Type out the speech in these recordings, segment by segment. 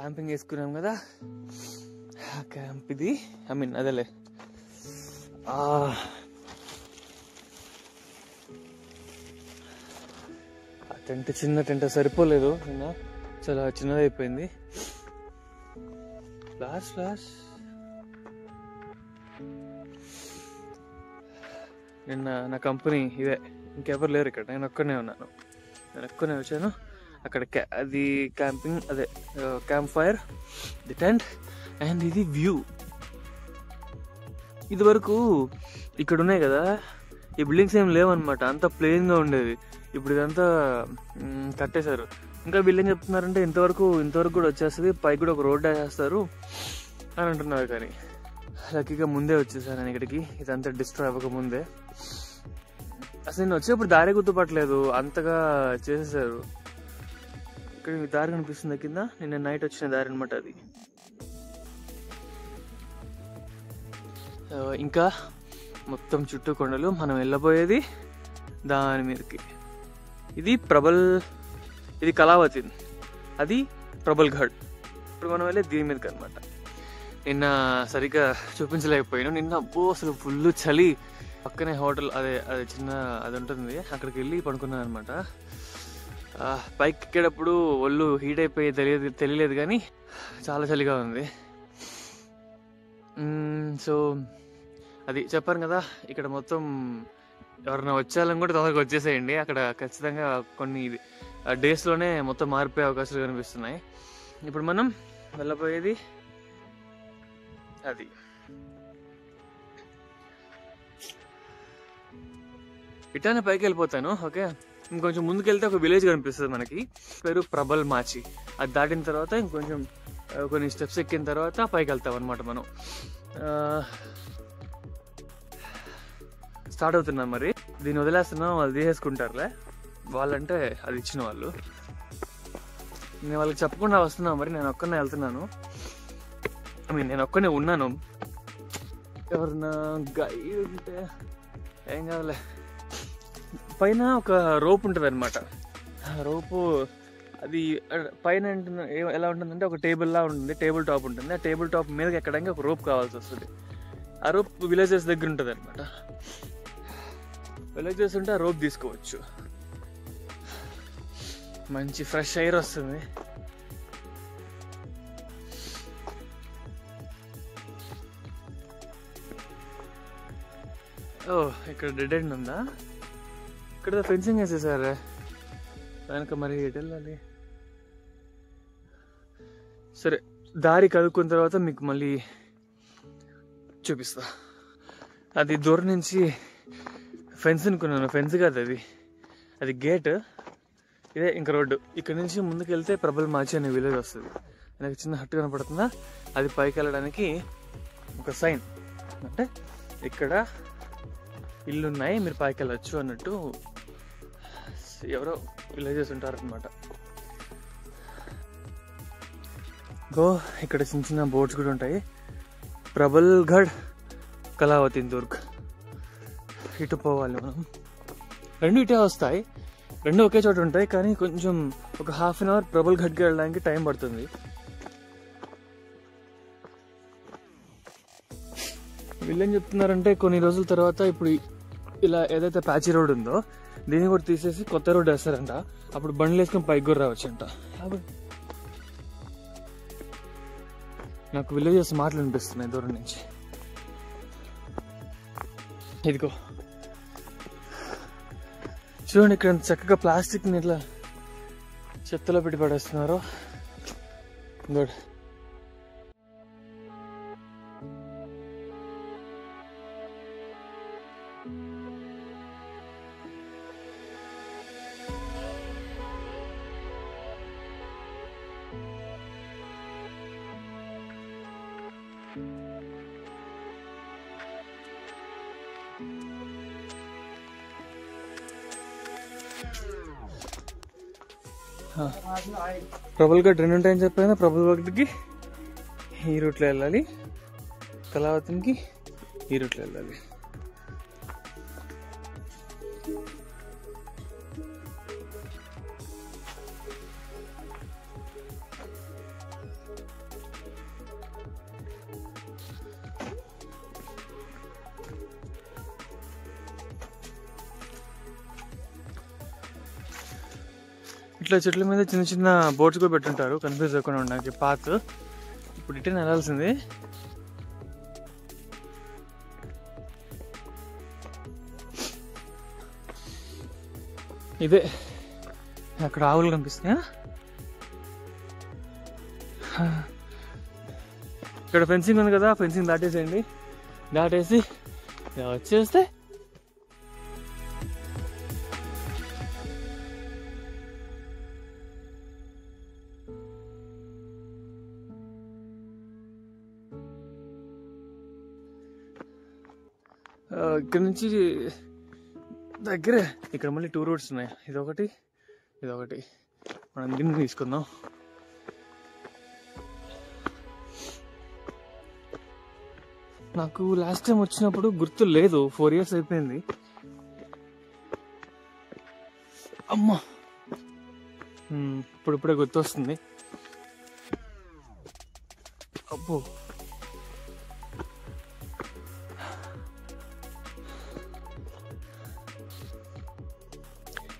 Camping వేసుకున్నాం కదా, camp ఇది, ఐ మీన్ అదేలే ఆ టెంట్, చిన్న టెంట్ సరిపోలేదు, నిన్న చాలా చిన్నదైపోయింది. ఫ్లాష్ నిన్న నా కంపెనీ ఇదే, ఇంకెవరు లేరు ఇక్కడ, నేను ఒక్కనే ఉన్నాను, నేను ఒక్కనే వచ్చాను. అక్కడ అది క్యాంపింగ్, అదే camp fire, the tent and ఇది వ్యూ. ఇది వరకు ఇక్కడ ఉన్నాయి కదా, ఈ బిల్డింగ్స్ ఏం లేవన్నమాట, అంతా ప్లెయిన్గా ఉండేది. ఇప్పుడు ఇదంతా కట్టేశారు. ఇంకా బిల్డింగ్ చెప్తున్నారంటే ఇంతవరకు కూడా వచ్చేస్తుంది, పైకి కూడా ఒక రోడ్ వేసేస్తారు అని అంటున్నారు. కానీ లక్కీగా ముందే వచ్చేసాను నేను ఇక్కడికి, ఇదంతా డిస్ట్రాయ్ అవ్వక ముందే. అసలు నేను వచ్చేప్పుడు దారి గుర్తుపట్టలేదు, అంతగా చేసేసారు. ఇక్కడ దారి కనిపిస్తుంది కింద, నిన్న నైట్ వచ్చిన దారి అనమాట అది. ఇంకా మొత్తం చుట్టూ కొండలు, మనం వెళ్ళబోయేది దాని మీదకి. ఇది ఇది కళావతి, అది ప్రబల్ఘడ్. ఇప్పుడు మనం వెళ్ళే దీని మీదకి అనమాట. నిన్న సరిగ్గా చూపించలేకపోయాను, నిన్న అబ్బో అసలు ఫుల్ చలి. పక్కనే హోటల్, అదే చిన్న అది ఉంటుంది, అక్కడికి వెళ్ళి పడుకున్నాను అనమాట. పైకి ఎక్కేటప్పుడు ఒళ్ళు హీట్ అయిపోయి తెలియలేదు, కానీ చాలా చలిగా ఉంది. సో అది చెప్పాను కదా, ఇక్కడ మొత్తం ఎవరైనా వచ్చేయాలని కూడా తొందరగా వచ్చేసేయండి. అక్కడ ఖచ్చితంగా కొన్ని డేస్లోనే మొత్తం మారిపోయే అవకాశాలు కనిపిస్తున్నాయి. ఇప్పుడు మనం వెళ్ళబోయేది అది. ఇట్లానే పైకి వెళ్ళిపోతాను. ఓకే, ఇంకొంచెం ముందుకెళ్తే ఒక విలేజ్ కనిపిస్తుంది మనకి, పేరు ప్రబల్ మాచి. అది దాటిన తర్వాత ఇంకొంచెం కొన్ని స్టెప్స్ ఎక్కిన తర్వాత పైకి వెళ్తాం అనమాట. మనం స్టార్ట్ అవుతున్నాం. మరి దీన్ని వదిలేస్తున్నాం, వాళ్ళు తీసేసుకుంటారులే, వాళ్ళంటే అది ఇచ్చిన వాళ్ళు. నేను వాళ్ళకి చెప్పకుండా వస్తున్నాను. మరి నేను ఒక్కనే వెళ్తున్నాను, ఐ మీన్ నేను ఒక్కనే ఉన్నాను. ఎవరన్నా గైడ్ ఉంటే ఏం కావాలి. పైన ఒక రోప్ ఉంటుంది అనమాట. రోపు అది పైన ఎలా ఉంటుందంటే ఒక టేబుల్ లా ఉంటుంది, టేబుల్ టాప్ ఉంటుంది. ఆ టేబుల్ టాప్ మీదకి ఎక్కడానికి ఒక రోప్ కావాల్సి వస్తుంది. ఆ రోప్ విలేజెస్ దగ్గర ఉంటుంది అనమాట. విలేజెస్ ఉంటే ఆ రోప్ తీసుకోవచ్చు, మంచి ఫ్రెష్ ఎయిర్ వస్తుంది. ఓ, ఇక్కడ డెడ్ ఎండ్ ఉందా? ఇక్కడ ఫెన్సింగ్ వేసేసారే వెనక, మరి ఎటు వెళ్ళాలి? సరే, దారి కదుక్కున్న తర్వాత మీకు మళ్ళీ చూపిస్తా. అది దూరం నుంచి ఫెన్స్ అనుకున్నాను, ఫెన్స్ కాదు అది గేట్. ఇదే ఇంకా రోడ్డు. ఇక్కడ నుంచి ముందుకు వెళ్తే ప్రబల్ మాచి అనే విలేజ్ వస్తుంది. నాకు చిన్న హట్టు కనపడుతుందా, అది పైకి వెళ్ళడానికి ఒక సైన్, అంటే ఇక్కడ ఇల్లున్నాయి, మీరు పైకి వెళ్ళచ్చు అన్నట్టు ఎవరో విలేజెస్ ఉంటారనమాట. ఇక్కడ చిన్న చిన్న బోట్స్ కూడా ఉంటాయి. ప్రబల్ఘడ్, కళావతి దుర్గ్, ఇటు పోవాలి మనం. రెండు ఇటే వస్తాయి, రెండు ఒకే చోట ఉంటాయి, కానీ కొంచెం ఒక హాఫ్ అన్ అవర్ ప్రబల్ఘడ్కి వెళ్ళడానికి టైం పడుతుంది. వీళ్ళేం చెప్తున్నారంటే కొన్ని రోజుల తర్వాత ఇప్పుడు ఇలా ఏదైతే ప్యాచీ రోడ్ ఉందో దీన్ని కూడా తీసేసి కొత్త రోడ్ వేస్తారంట. అప్పుడు బండ్లు వేసుకొని పైకి కూడా రావచ్చంట. నాకు విలేజెస్ మాటలు అనిపిస్తున్నాయి దూరం నుంచి. ఇదిగో చూడండి, ఇక్కడ చక్కగా ప్లాస్టిక్ని ఇట్లా చెత్తలో పెట్టి పడేస్తున్నారు. గుడ్. ప్రబల్ఘడ్ రెండు ఉంటాయని చెప్పాను. ప్రబల్ఘడ్కి ఈ రూట్లో వెళ్ళాలి, కళావతికి ఈ రూట్లో వెళ్ళాలి. ఇట్లా చెట్ల మీద చిన్న చిన్న బోట్స్ కూడా పెట్టుంటారు కన్ఫ్యూజ్ అవ్వకుండా ఉండడానికి. పాత్ ఇప్పుడు ఇటే వెళ్ళాల్సింది. ఇదే అక్కడ ఆవులు కనిపిస్తున్నాయా? ఇక్కడ ఫెన్సింగ్ ఉంది కదా, ఫెన్సింగ్ దాటేసేయండి. దాటేసి వచ్చేస్తే ఇక్కడ నుంచి దగ్గరే. ఇక్కడ మళ్ళీ 2 రోడ్స్ ఉన్నాయి, ఇదొకటి ఇదొకటి. మనం దీన్ని తీసుకుందాం. నాకు లాస్ట్ టైం వచ్చినప్పుడు గుర్తు లేదు, 4 years అయిపోయింది. అమ్మా ఇప్పుడిప్పుడే గుర్తొస్తుంది. అబ్బో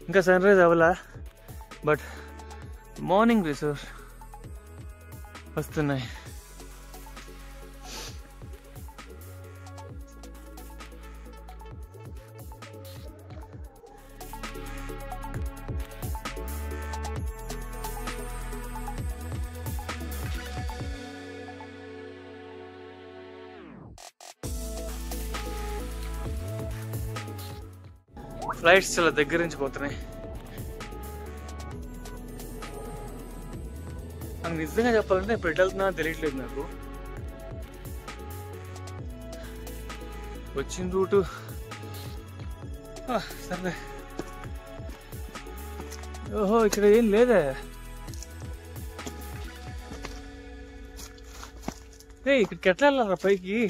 ఇంకా సన్ రైజ్ అవ్వలా, బట్ మార్నింగ్ రిసోర్స్ వస్తున్నాయి. ఫ్లైట్స్ చాలా దగ్గర నుంచి పోతున్నాయి. నాకు నిజంగా చెప్పాలంటే ఇప్పుడు ఎటు వెళ్తున్నా తెలియట్లేదు. నాకు వచ్చిన రూటు సరే. ఓహో ఇక్కడ ఏం లేదే. ఇక్కడికి ఎట్లా వెళ్ళారా పైకి?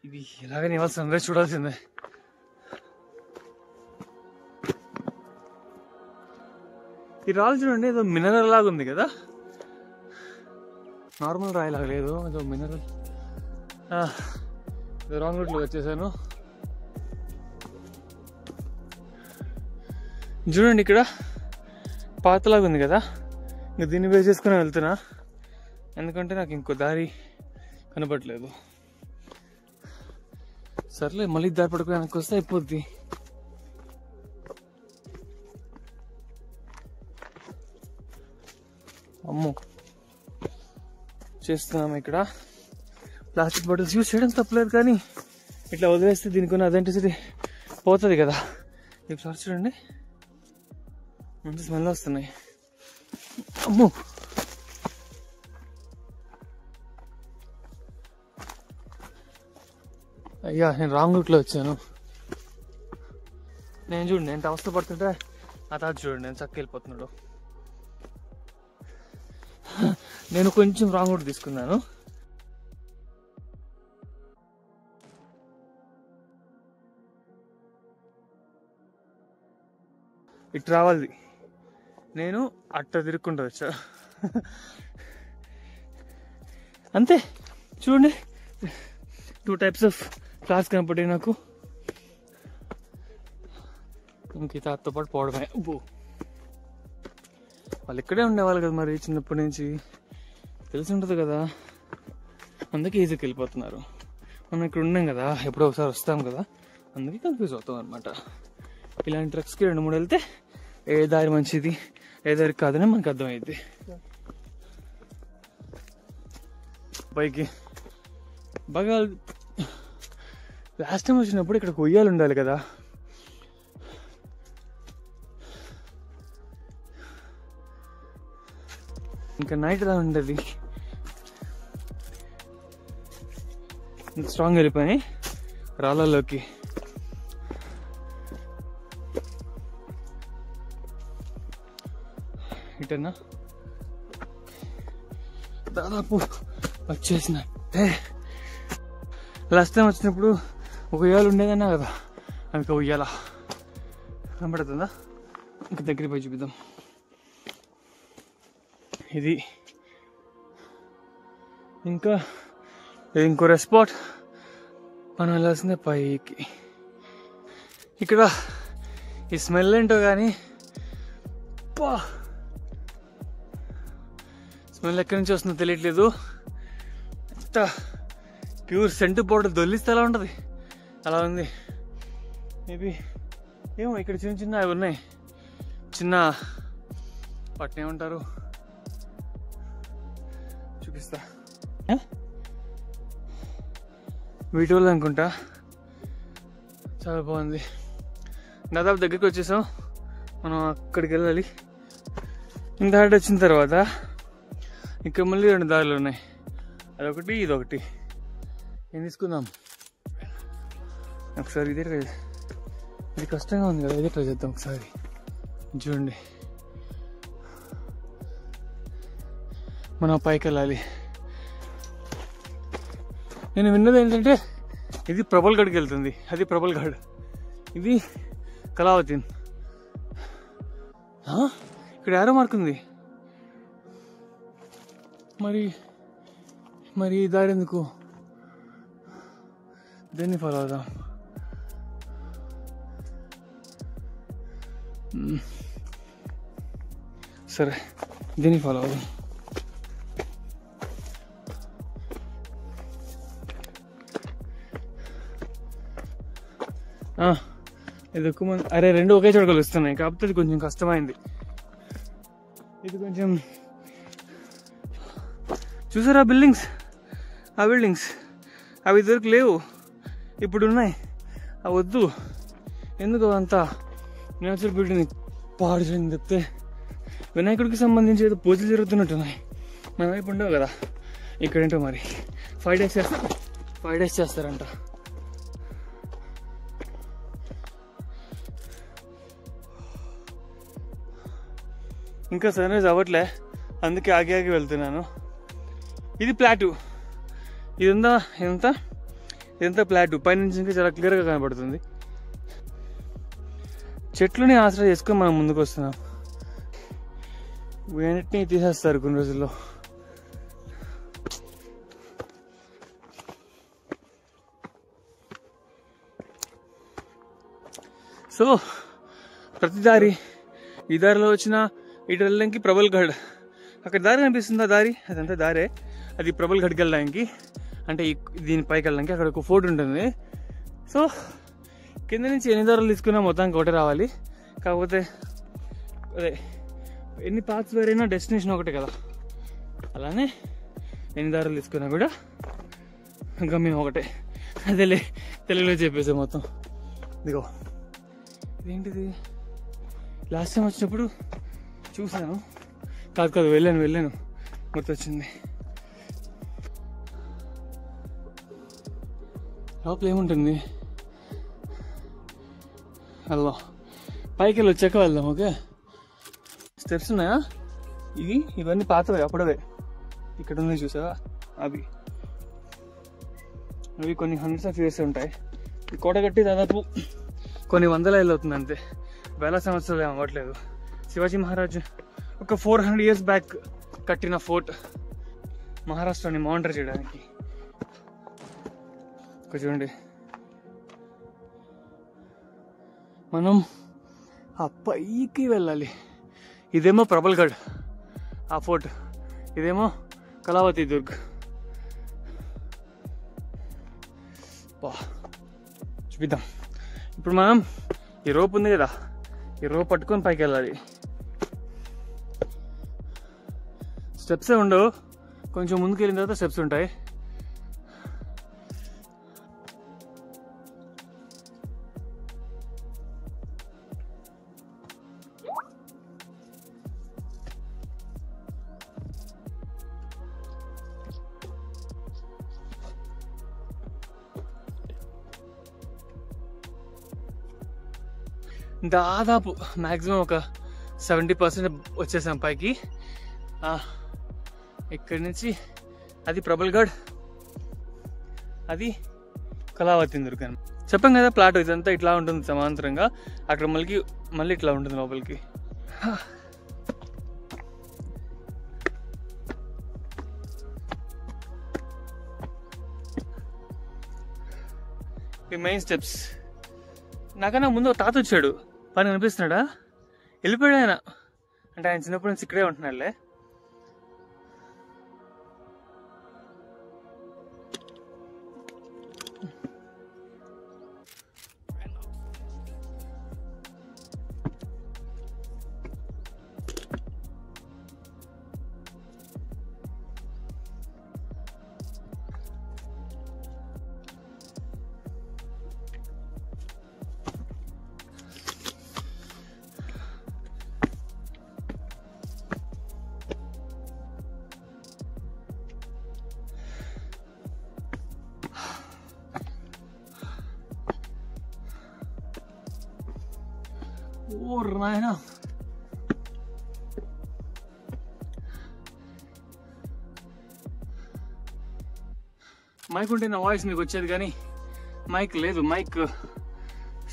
ఇది ఎలాగైనా ఇవాళ సన్ రైజ్ చూడాల్సిందే. ఈ రాళ్ళు చూడండి, ఏదో మినరల్ లాగా ఉంది కదా, నార్మల్ రాయి లాగా లేదు, ఏదో మినరల్. రాంగ్ రూట్లో వచ్చేసాను. చూడండి ఇక్కడ పాతలాగా ఉంది కదా, ఇంకా దీన్ని బేస్ చేసుకుని వెళ్తున్నా, ఎందుకంటే నాకు ఇంకో దారి కనపడలేదు. సర్లే మళ్ళీ దారి పడుకుని వెనక్కి వస్తే అయిపోద్ది. అమ్మో చేస్తున్నాము ఇక్కడ. ప్లాస్టిక్ బాటిల్స్ యూజ్ చేయడం తప్పలేదు, కానీ ఇట్లా వదిలేస్తే దీనికి ఉన్న అథెంటిసిటీ పోతుంది కదా. ఇప్పుడు చూడండి మంచి స్మెల్ వస్తున్నాయి. అమ్మో అయ్యా, నేను రాంగ్ రూట్లో వచ్చాను. నేను చూడండి ఎంత అవస్థ పడుతుంటే ఆ తాత చూడండి నేను చక్క వెళ్ళిపోతున్నాడు. నేను కొంచెం రాంగ్ రూట్ తీసుకున్నాను. ఇటు రావాలి, నేను అట్ట తిరుక్కుంటూ వచ్చా అంతే. చూడండి 2 types ఆఫ్ క్లాస్ కనపడ్డాయి నాకు. ఇంక తాతతో పాటు పోవడమే. వాళ్ళు ఇక్కడే ఉండేవాళ్ళు కదా, మరి చిన్నప్పటి నుంచి తెలిసి ఉంటుంది కదా, అందుకే ఈజీకి వెళ్ళిపోతున్నారు. మనం ఇక్కడ ఉన్నాం కదా, ఎప్పుడో ఒకసారి వస్తాం కదా, అందుకే కన్ఫ్యూజ్ అవుతాం అనమాట. ఇలాంటి ట్రక్స్కి 2-3 వెళ్తే ఏ దారి మంచిది ఏ దారి కాదని మనకు అర్థమైంది. పైకి బాగా లాస్ట్ టైం వచ్చినప్పుడు ఇక్కడ ఉయ్యాలు ఉండాలి కదా, ఇంకా నైట్ లా ఉండదు. స్ట్రాంగ్ వెళ్ళిపోయి రాళ్ళలోకి. ఇటన్నా దాదాపు వచ్చేసినట్టే. లాస్ట్ టైం వచ్చినప్పుడు ఒక ఉయ్యాలు ఉండేదన్నా కదా, అందుకే ఉయ్యాల కనబడుతుందా? ఇంకా దగ్గర పోయి చూపిద్దాం. ఇది ఇంకా ఇంకో రెస్పాట్ మనం వెళ్ళాల్సిందే పైకి. ఇక్కడ ఈ స్మెల్ ఏంటో కానీ స్మెల్ ఎక్కడి నుంచి వస్తుందో తెలియట్లేదు. ఎంత ప్యూర్ సెంటు పౌడర్ దొల్లిస్తే ఎలా ఉంటుంది అలా ఉంది. మేబీ ఏమో ఇక్కడ చిన్న చిన్న అవి ఉన్నాయి, చిన్న వాటిని ఏమంటారు చూపిస్తా. వీటి వల్ల అనుకుంటా. చాలా బాగుంది. దాదాపు దగ్గరికి వచ్చేసాం. మనం అక్కడికి వెళ్ళాలి. ఇంత వచ్చిన తర్వాత ఇక్కడ మళ్ళీ 2 దారులు ఉన్నాయి, అదొకటి ఇదొకటి. ఏం తీసుకుందాం ఒకసారి? ఇది కష్టంగా ఉంది కదా, ఇదే ట్రై చేద్దాం ఒకసారి. చూడండి, మనం పైకి వెళ్ళాలి. నేను విన్నది ఏంటంటే ఇది ప్రబల్గఢ్కి వెళ్తుంది, అది ప్రబల్గఢ్, ఇది కళావతి. ఇక్కడ యారో మార్క్ ఉంది. మరి ఈ దారి ఎందుకు? దేన్ని ఫాలో అవుదాం? సరే, దీన్ని ఫాలో అవుదాం. ఇది ఎక్కువ మంది. అరే, 2 ఒకే చోట కలుస్తున్నాయి, కాకపోతే ఇది కొంచెం కష్టమైంది. ఇది కొంచెం చూసారా బిల్డింగ్స్, ఆ బిల్డింగ్స్ అవి ఇదివరకు లేవు, ఇప్పుడు ఉన్నాయి. అవి వద్దు, ఎందుకు అంతా నేచర్ బిల్డింగ్ పాడు చేయండి చెప్తే. వినాయకుడికి సంబంధించి ఏదో పూజలు జరుగుతున్నట్టున్నాయి, మన వైపు ఉండవు కదా. ఇక్కడేంటో మరి 5 డేస్ చేస్తారంట. ఇంకా సన్రైజ్ అవ్వట్లే, అందుకే ఆగి వెళ్తున్నాను. ఇది ప్లాటు, ఇదంతా ప్లాటు. పైనుంచి ఇంకా చాలా క్లియర్గా కనబడుతుంది. చెట్లని ఆశ్రయం చేసుకొని మనం ముందుకు వస్తున్నాం. వీటన్నిటిని తీసేస్తారు కొన్ని రోజుల్లో. సో ప్రతి దారి, ఈ దారిలో వచ్చిన ఇటు వెళ్ళడానికి ప్రబల్గఢ్, అక్కడ దారి కనిపిస్తుంది. ఆ దారి అదంతా దారే, అది ప్రబల్గఢ్కి వెళ్ళడానికి, అంటే దీని పైకి వెళ్ళడానికి. అక్కడ ఒక ఫోర్ట్ ఉంటుంది. సో కింద నుంచి ఎన్ని దారులు తీసుకున్నా మొత్తానికి ఒకటే రావాలి. కాకపోతే అదే ఎన్ని పాత్స్ వేరైనా డెస్టినేషన్ ఒకటే కదా, అలానే ఎన్ని దారులు తీసుకున్నా కూడా గమ్యం ఒకటే. అదేలే తెలుగులో చెప్పేసా మొత్తం. ఇదిగో ఇదేంటిది, లాస్ట్ టైం వచ్చినప్పుడు చూసాను, కాదు వెళ్ళాను గుర్తొచ్చింది. లోపల ఏముంటుంది? అల్లా, పైకి వెళ్ళి వచ్చాక వెళ్దాం. ఓకే, స్టెప్స్ ఉన్నాయా? ఇవన్నీ పాతవే, అప్పుడవే. ఇక్కడ ఉన్నాయి చూసావా, అవి కొన్ని హండ్రెడ్స్ ఆఫ్ ఇయర్స్ ఉంటాయి. ఈ కోట కట్టి దాదాపు కొన్ని 100 ఏళ్ళు అవుతుంది, అంతే, 1000 సంవత్సరాలు ఏం అవ్వట్లేదు. శివాజీ మహారాజ్ ఒక 400 years బ్యాక్ కట్టిన ఫోర్ట్, మహారాష్ట్రని మానిటర్ చేయడానికి. ఇక్కడ చూడండి, మనం ఆ పైకి వెళ్ళాలి. ఇదేమో ప్రబల్గఢ్ ఆ ఫోర్ట్, ఇదేమో కళావతి దుర్గ్. చూపిద్దాం. ఇప్పుడు మనం ఈ రోప్ ఉంది కదా, ఈ రోప్ పట్టుకొని పైకి వెళ్ళాలి. స్టెప్సే ఉండవు, కొంచెం ముందుకు వెళ్ళిన తర్వాత స్టెప్స్ ఉంటాయి. దాదాపు మ్యాక్సిమం ఒక 70% వచ్చేసాం పైకి. ఇక్కడి నుంచి అది ప్రబల్గఢ్, అది కళావతి దుర్గం. చెప్పాం కదా ప్లాట్ ఇదంతా ఇట్లా ఉంటుంది సమాంతరంగా, అక్కడ మళ్ళీ ఇట్లా ఉంటుంది లోపలికి. ఈ మెయిన్ స్టెప్స్. నాకన్నా ముందు ఒక తాత వచ్చాడు, పని కనిపిస్తున్నాడా? వెళ్ళిపోయాడు ఆయన. అంటే ఆయన చిన్నప్పటి నుంచి ఇక్కడే ఉంటున్నాడులే. ఓ నాయనా, మైక్ ఉంటే నా వాయిస్ మీకు వచ్చేది, కానీ మైక్ లేదు. మైక్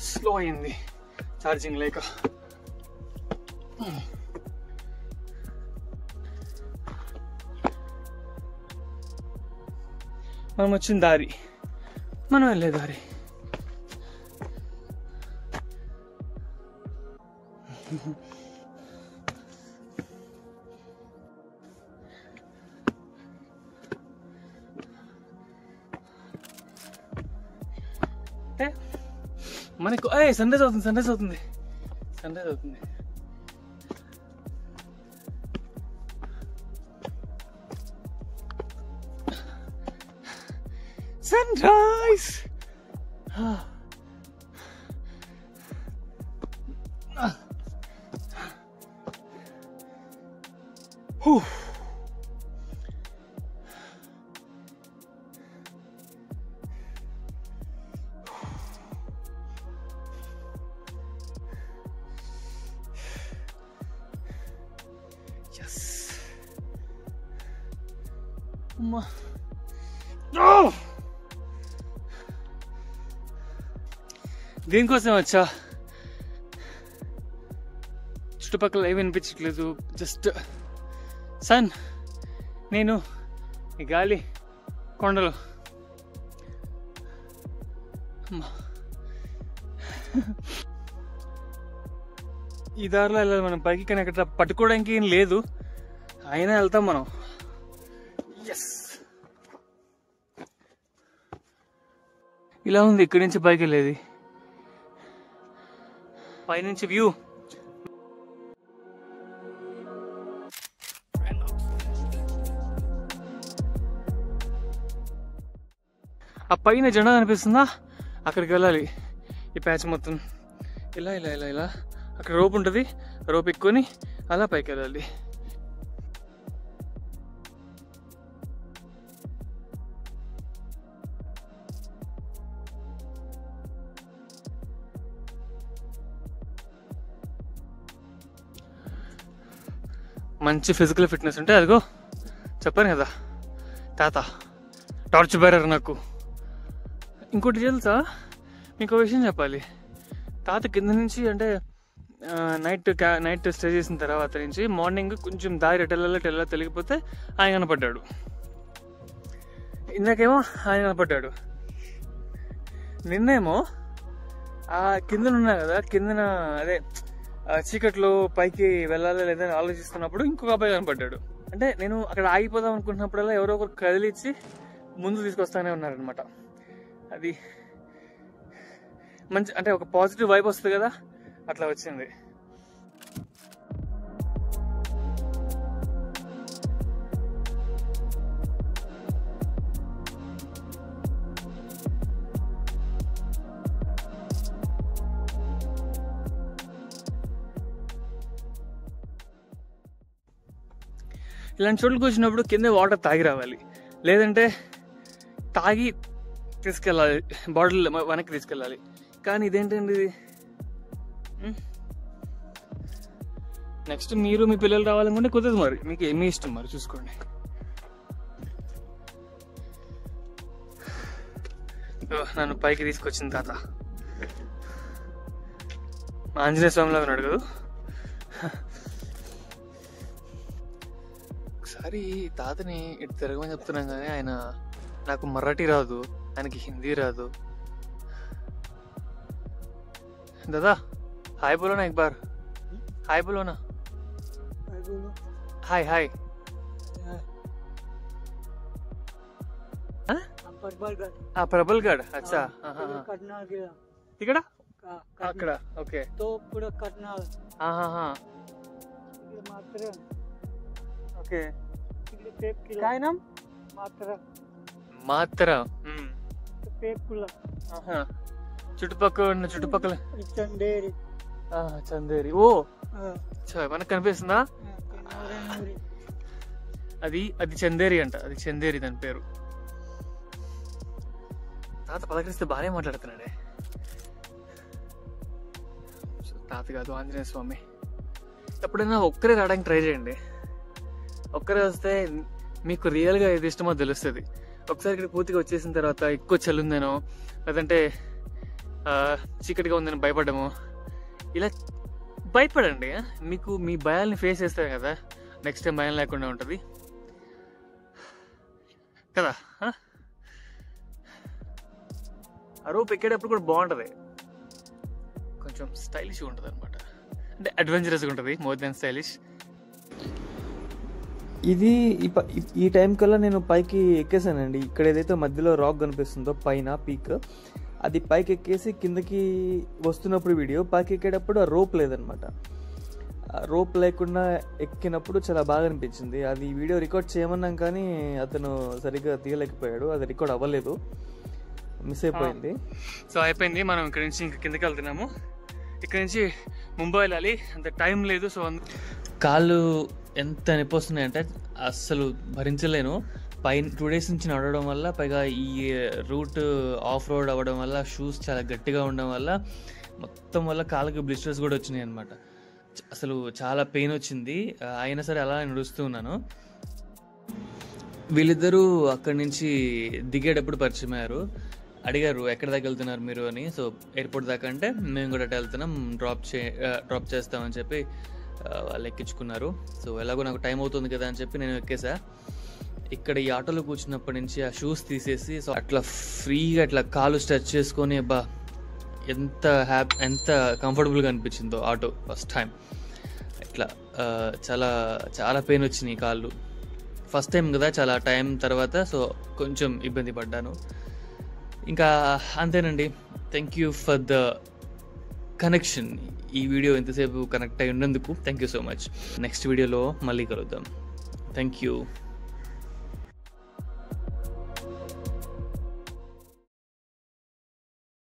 స్లో అయింది ఛార్జింగ్ లేక. మనం వచ్చిన దారి, మనం వెళ్ళే దారి. అంటే మనకు సన్ రైజ్ అవుతుంది, సన్ రైజ్ అవుతుంది, సన్ రైజ్ అవుతుంది. Sunrise. దీనికోసం వచ్చా. చుట్టుపక్కల ఏమి వినిపించట్లేదు, జస్ట్ సన్, నేను, ఈ గాలి, కొండలు. ఈ దారిలో వెళ్ళాలి మనం పైకి, కానీ అక్కడ పట్టుకోవడానికి ఏం లేదు, అయినా వెళ్తాం మనం. ఎస్, ఇలా ఉంది ఇక్కడి నుంచి పైకి వెళ్ళేది. పైనుంచి వ్యూ ఆ పైన జెండా కనిపిస్తుందా, అక్కడికి వెళ్ళాలి. ఈ ప్యాచ్ మొత్తం ఇలా ఇలా ఇలా ఇలా, అక్కడ రోప్ ఉంటుంది, రోప్ ఎక్కుని అలా పైకి వెళ్ళాలి. మంచి ఫిజికల్ ఫిట్నెస్ ఉంటే, అదిగో చెప్పాను కదా తాత టార్చ్ బేరర్ నాకు. ఇంకోటి తెలుసా, మీకు విషయం చెప్పాలి. తాత కింద నుంచి, అంటే నైట్ స్టే చేసిన తర్వాత నుంచి మార్నింగ్ కొంచెం దారి టెల్లా తెలిగిపోతే ఆయన కనపడ్డాడు. ఇందాకేమో ఆయన కనపడ్డాడు, నిన్నేమో ఆ కిందన ఉన్నా కదా, కిందన అదే చీకట్లో పైకి వెళ్ళాలా లేదని ఆలోచిస్తున్నప్పుడు ఇంకొక అబ్బాయి కనపడ్డాడు. అంటే నేను అక్కడ ఆగిపోదాం అనుకుంటున్నప్పుడల్లా ఎవరో ఒకరు కదిలిచ్చి ముందు తీసుకొస్తానే ఉన్నారనమాట. అది మంచి, అంటే ఒక పాజిటివ్ వైబ్ వస్తుంది కదా, అట్లా వచ్చింది. ఇలాంటి చోట్లకి వచ్చినప్పుడు కింద వాటర్ తాగి రావాలి, లేదంటే తాగి తీసుకెళ్ళాలి, బాటిల్ వెనక్కి తీసుకెళ్ళాలి. కానీ ఇదేంటండి ఇది? నెక్స్ట్ మీరు మీ పిల్లలు రావాలనుకుంటే కుదరదు, మరి మీకు మీ ఇష్టం, మరి చూసుకోండి. నన్ను పైకి తీసుకొచ్చింది తాత. ఆంజనేయ స్వామిలాగా ఉన్నాడు కదా. ఒకసారి తాతని ఇటు తిరగమని చెప్తున్నాం కానీ ఆయన, నాకు మరాఠీ రాదు, ఆయనకి హిందీ రాదు, दादा हाय बोलो ना एक बार, हाय बोलो ना, हाय हाय। प्रबलगढ़, अच्छा ఇక్కడ అక్కడ ఓకే तो पूरा कर्नाल मात्र ఓకే पेप किला काय नाम मात्र మాత్ర पेप किला చుట్టుపక్కల चंदेरी చందేరి ఓ మనకు కనిపిస్తుందా అది చందేరి అంట, అది చందేరి దాని పేరు. తాత పలకరిస్తే బాగానే మాట్లాడుతున్నాడే. తాత కాదు ఆంజనేయ స్వామి. ఎప్పుడైనా ఒక్కరే రావడానికి ట్రై చేయండి. ఒక్కరే వస్తే మీకు రియల్గా ఏది ఇష్టమో తెలుస్తుంది. ఒకసారి ఇక్కడ పూర్తిగా వచ్చేసిన తర్వాత ఎక్కువ చల్లుందేనో లేదంటే చీకటిగా ఉందని భయపడ్డాము, ఇలా భయపడండి. మీకు మీ భయాల్ని ఫేస్ చేస్తారు కదా, నెక్స్ట్ టైం భయం లేకుండా ఉంటుంది కదా. ఆ రోప్ ఎక్కేటప్పుడు కూడా బాగుంటుంది, కొంచెం స్టైలిష్గా ఉంటుంది అనమాట. అంటే అడ్వెంచరస్గా ఉంటుంది, మోర్ దెన్ స్టైలిష్. ఇది ఈ టైం కల్లా నేను పైకి ఎక్కేసానండి. ఇక్కడ ఏదైతే మధ్యలో రాక్ కనిపిస్తుందో పైన పీక్, అది పైకి ఎక్కేసి కిందకి వస్తున్నప్పుడు వీడియో, పైకి ఎక్కేటప్పుడు ఆ రోప్ లేదనమాట. రోప్ లేకుండా ఎక్కినప్పుడు చాలా బాగా అనిపించింది. అది వీడియో రికార్డ్ చేయమన్నాం కానీ అతను సరిగ్గా తీయలేకపోయాడు, అది రికార్డ్ అవ్వలేదు, మిస్ అయిపోయింది. సో అయిపోయింది, మనం ఇక్కడ నుంచి ఇంకా కిందకి వెళ్తున్నాము. ఇక్కడ నుంచి ముంబై వెళ్ళాలి, అంత టైం లేదు. సో కాళ్ళు ఎంత నొప్పి వస్తున్నాయంటే అస్సలు భరించలేను. పైన 2 days నుంచి నడవడం వల్ల, పైగా ఈ రూట్ ఆఫ్ రోడ్ అవ్వడం వల్ల, షూస్ చాలా గట్టిగా ఉండడం వల్ల మొత్తం వల్ల కాళ్ళకి బ్లిస్టర్స్ కూడా వచ్చినాయి అనమాట. అసలు చాలా పెయిన్ వచ్చింది. అయినా సరే అలా నడుస్తూ ఉన్నాను. వీళ్ళిద్దరూ అక్కడి నుంచి దిగేటప్పుడు పరిచయం అయ్యారు. అడిగారు ఎక్కడ దాకా వెళ్తున్నారు మీరు అని. సో ఎయిర్పోర్ట్ దాకా అంటే మేము కూడా అటు వెళ్తున్నాం, డ్రాప్ చేస్తామని చెప్పి వాళ్ళు ఎక్కించుకున్నారు. సో ఎలాగో నాకు టైం అవుతుంది కదా అని చెప్పి నేను ఎక్కేసా. ఇక్కడ ఈ ఆటోలో కూర్చున్నప్పటి నుంచి ఆ షూస్ తీసేసి, సో అట్లా ఫ్రీగా అట్లా కాలు స్ట్రెచ్ చేసుకొని అబ్బా ఎంత కంఫర్టబుల్గా అనిపించిందో ఆటో ఫస్ట్ టైం. ఇట్లా చాలా చాలా పెయిన్ వచ్చినాయి కాళ్ళు, ఫస్ట్ టైం కదా, చాలా టైం తర్వాత. సో కొంచెం ఇబ్బంది పడ్డాను. ఇంకా అంతేనండి. Thank you for the connection. ఈ వీడియో ఎంతసేపు కనెక్ట్ అయి ఉన్నందుకు thank you so much. Next వీడియోలో మళ్ళీ కలుద్దాం. Thank you.